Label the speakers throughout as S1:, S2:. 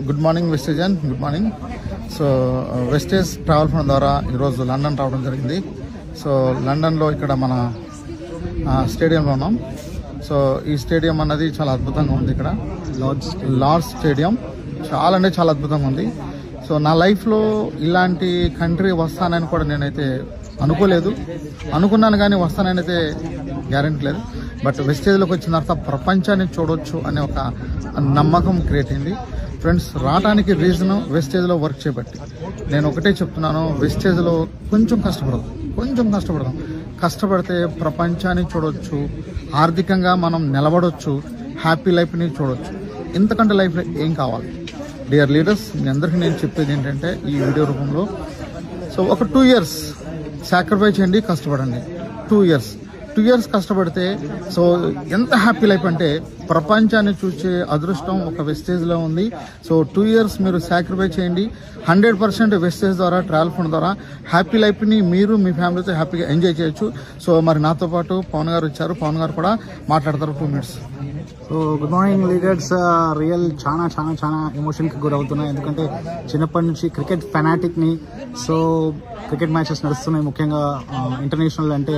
S1: Good morning వెస్టేజన్, good morning. So Vestige travel fund ద్వారా ఈరోజు లండన్ రావడం జరిగింది. సో లండన్లో ఇక్కడ మన స్టేడియంలో ఉన్నాం. సో ఈ స్టేడియం అన్నది చాలా అద్భుతంగా ఉంది. ఇక్కడ లార్డ్స్ స్టేడియం చాలా అంటే చాలా అద్భుతంగా ఉంది. సో నా లైఫ్లో ఇలాంటి కంట్రీ వస్తానని కూడా నేనైతే అనుకోలేదు. అనుకున్నాను కానీ వస్తానైతే గ్యారెంటీ లేదు. బట్ వెస్టేజ్లోకి వచ్చిన తర్వాత ప్రపంచాన్ని చూడవచ్చు అనే ఒక నమ్మకం క్రియేట్ అయింది. ఫ్రెండ్స్, రావడానికి రీజను వెస్టేజ్లో వర్క్ చేయబట్టి. నేను ఒకటే చెప్తున్నాను, వెస్టేజ్లో కొంచెం కష్టపడదాం. కష్టపడితే ప్రపంచాన్ని చూడవచ్చు, ఆర్థికంగా మనం నిలబడవచ్చు, హ్యాపీ లైఫ్ని చూడవచ్చు. ఇంతకంటే లైఫ్లో ఏం కావాలి? డియర్ లీడర్స్, మీ అందరికీ నేను చెప్పేది ఏంటంటే ఈ వీడియో రూపంలో, సో ఒక 2 years సాక్రిఫైస్ చేయండి, కష్టపడండి. 2 years కష్టపడితే సో ఎంత హ్యాపీ లైఫ్ అంటే ప్రపంచాన్ని చూసే అదృష్టం ఒక వెస్టేజ్లో ఉంది. సో 2 years మీరు సాక్రిఫైస్ చేయండి. 100% వెస్టేజ్ ద్వారా, ట్రావెల్ ఫండ్ ద్వారా హ్యాపీ లైఫ్ని మీరు మీ ఫ్యామిలీతో హ్యాపీగా ఎంజాయ్ చేయొచ్చు. సో మరి నాతో పాటు పవన్ గారు వచ్చారు. పవన్ గారు కూడా మాట్లాడతారు 2 minutes.
S2: So good morning leaders. Real చాలా ఎమోషన్కి గురవుతున్నాయి. ఎందుకంటే చిన్నప్పటి నుంచి క్రికెట్ ఫెనాటిక్ని. సో క్రికెట్ మ్యాచెస్ నడుస్తున్నాయి. ముఖ్యంగా ఇంటర్నేషనల్ అంటే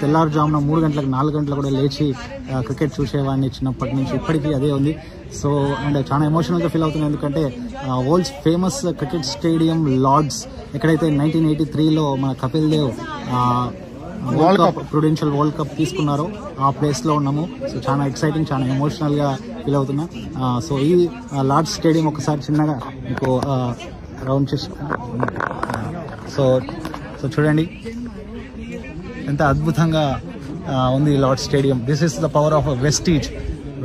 S2: తెల్లారుజామున 3 గంటలకు 4 గంటలకు కూడా లేచి క్రికెట్ చూసేవాడిని చిన్నప్పటి నుంచి. ఇప్పటికీ అదే ఉంది. సో అండ్ చాలా ఎమోషనల్గా ఫీల్ అవుతుంది. ఎందుకంటే world's famous cricket stadium Lord's, ఎక్కడైతే 1983లో మన Kapil Dev Prudential World Cup తీసుకున్నారో ఆ ప్లేస్లో ఉన్నాము. సో చాలా ఎక్సైటింగ్, చాలా ఎమోషనల్గా ఫీల్ అవుతున్నా. సో ఈ లార్డ్స్ స్టేడియం ఒకసారి చిన్నగా మీకు రౌండ్ చేసుకున్నాం. సో చూడండి ఎంత అద్భుతంగా ఉంది Lord's stadium. This is the power of vestiges,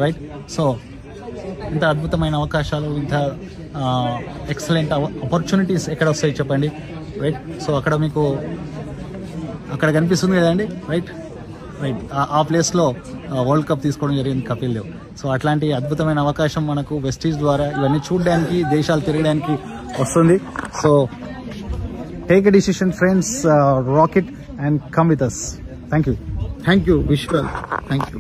S2: right? So ఇంత అద్భుతమైన అవకాశాలు, ఇంత ఎక్సలెంట్ ఆపర్చునిటీస్ ఎక్కడ వస్తాయి చెప్పండి, రైట్? సో అక్కడ మీకు అక్కడ కనిపిస్తుంది కదండి, రైట్? ఆ ప్లేస్లో వరల్డ్ కప్ తీసుకోవడం జరిగింది కపిల్ దేవ్. సో అట్లాంటి అద్భుతమైన అవకాశం మనకు వెస్టీజ్ ద్వారా ఇవన్నీ చూడడానికి, దేశాలు తిరగడానికి వస్తుంది. So take a decision friends, rock it and come with us. Thank you.
S1: Wish well. Thank you.